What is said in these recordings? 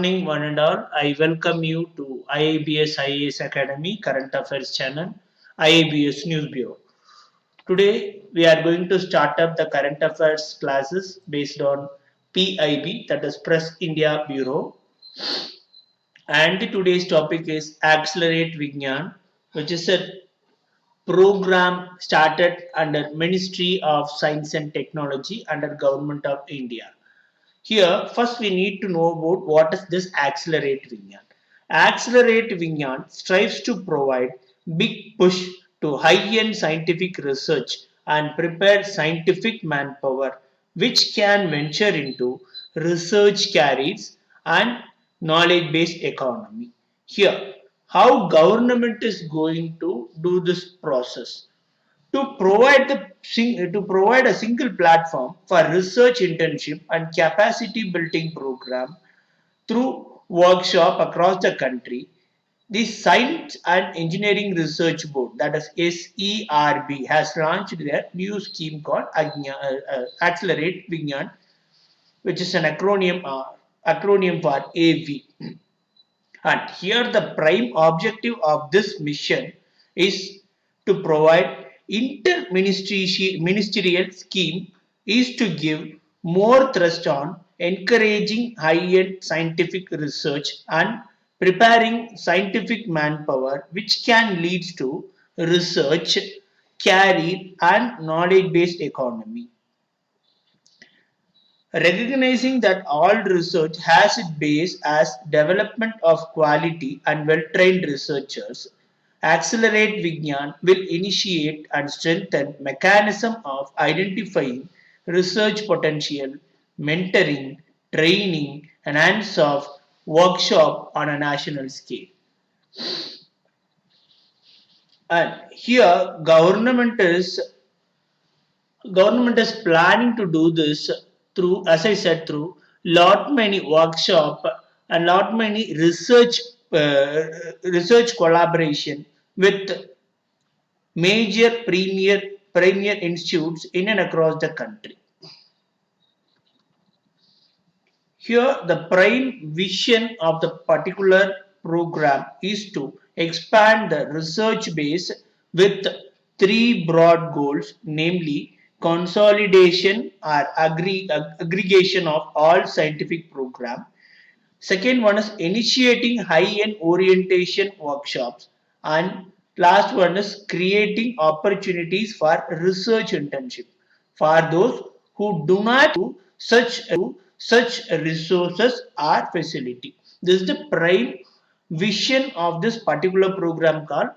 Morning, one and all. I welcome you to IABS IAS Academy Current Affairs Channel, IABS News Bureau. Today, we are going to start up the current affairs classes based on PIB, that is Press India Bureau. And today's topic is Accelerate Vignan, which is a program started under Ministry of Science and Technology under Government of India. Here, first we need to know about what is this Accelerate Vignan. Accelerate Vignan strives to provide big push to high-end scientific research and prepare scientific manpower which can venture into research careers and knowledge-based economy. Here, how government is going to do this process to provide a single platform for research internship and capacity building program through workshop across the country. The Science and Engineering Research Board, that is SERB, has launched their new scheme called Accelerate Vignan, which is an acronym for AV. And here the prime objective of this mission is to provide interministerial scheme is to give more thrust on encouraging high-end scientific research and preparing scientific manpower which can lead to research, career and knowledge-based economy. Recognizing that all research has its base as development of quality and well-trained researchers, Accelerate Vignan will initiate and strengthen mechanism of identifying research potential, mentoring, training, and hands-off workshop on a national scale. And here, government is planning to do this through, as I said, through lot many workshop and lot many research collaboration with major premier institutes in and across the country. Here the prime vision of the particular program is to expand the research base with three broad goals, namely consolidation or aggregation of all scientific program. Second one is initiating high-end orientation workshops, and last one is creating opportunities for research internship for those who do not such resources or facility. This is the prime vision of this particular program called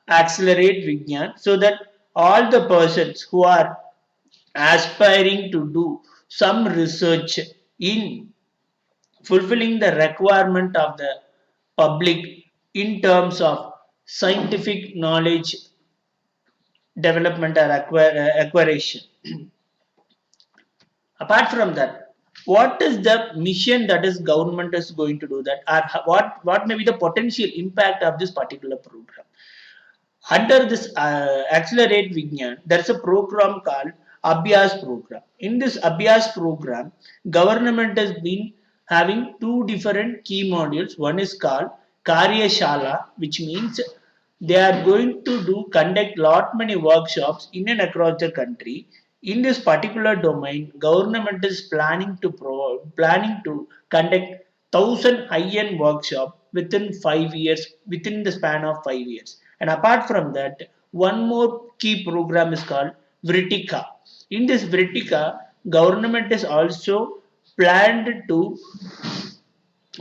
Accelerate Vignan, so that all the persons who are aspiring to do some research in fulfilling the requirement of the public in terms of scientific knowledge development or acquisition. Apart from that, what is the mission that is government is going to do that, or what may be the potential impact of this particular program? Under this Accelerate Vignan, there's a program called Abhyas program. In this Abhyas program, government has been having two different key modules. One is called Karya Shala, which means they are going to conduct lot many workshops in and across the country. In this particular domain, government is planning to conduct 1,000 high-end workshop within 5 years, within the span of 5 years. And apart from that, one more key program is called Vritika. In this Vritika, government is also planned to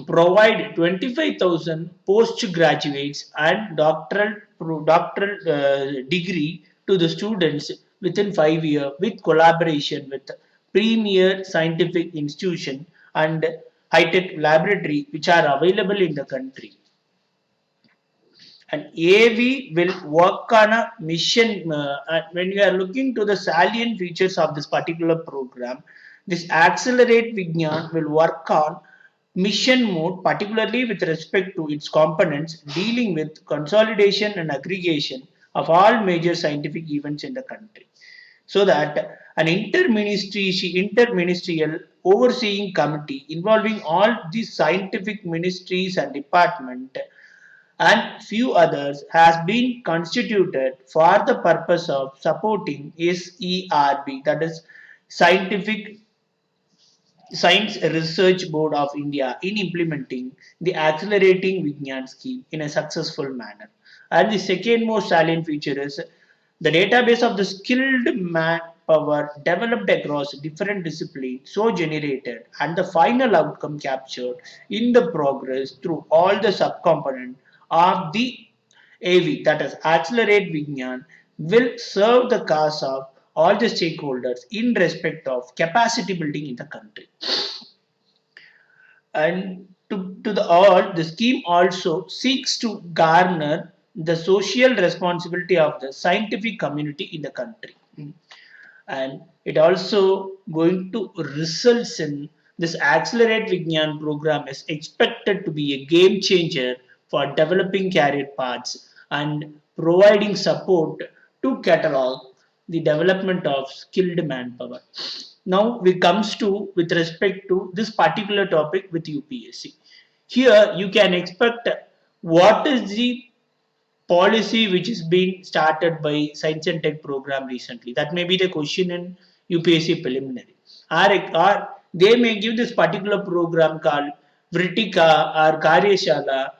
provide 25,000 postgraduates and doctoral degree to the students within 5 years with collaboration with premier scientific institution and high-tech laboratory which are available in the country. And AV will work on a mission. When we are looking to the salient features of this particular program, this Accelerate Vignan will work on mission mode, particularly with respect to its components, dealing with consolidation and aggregation of all major scientific events in the country, so that an interministerial overseeing committee involving all the scientific ministries and department and few others has been constituted for the purpose of supporting SERB, that is Scientific Science Research Board of India, in implementing the Accelerating Vignan scheme in a successful manner. And the second most salient feature is the database of the skilled manpower developed across different disciplines, so generated, and the final outcome captured in the progress through all the subcomponents of the AV, that is Accelerate Vignan, will serve the cause of all the stakeholders in respect of capacity building in the country. And to the all, the scheme also seeks to garner the social responsibility of the scientific community in the country. And it also going to results in this Accelerate Vignan program is expected to be a game changer for developing career paths and providing support to catalog the development of skilled manpower. Now we comes to with respect to this particular topic with UPSC. Here you can expect what is the policy which is being started by Science and Tech program recently. That may be the question in UPSC preliminary. Or they may give this particular program called Vritika or Karyashala.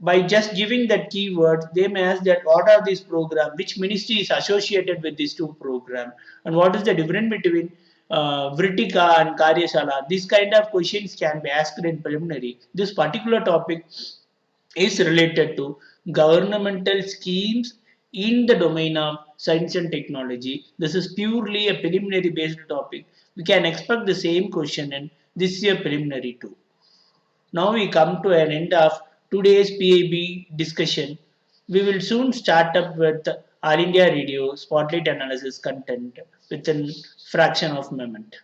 By just giving that keyword, they may ask that what are these programs, which ministry is associated with these two programs, and what is the difference between Vritika and Karyashala. These kind of questions can be asked in preliminary. This particular topic is related to governmental schemes in the domain of science and technology. This is purely a preliminary based topic. We can expect the same question in this year preliminary too. Now we come to an end of today's PAB discussion. We will soon start up with All India Radio Spotlight Analysis content within fraction of a moment.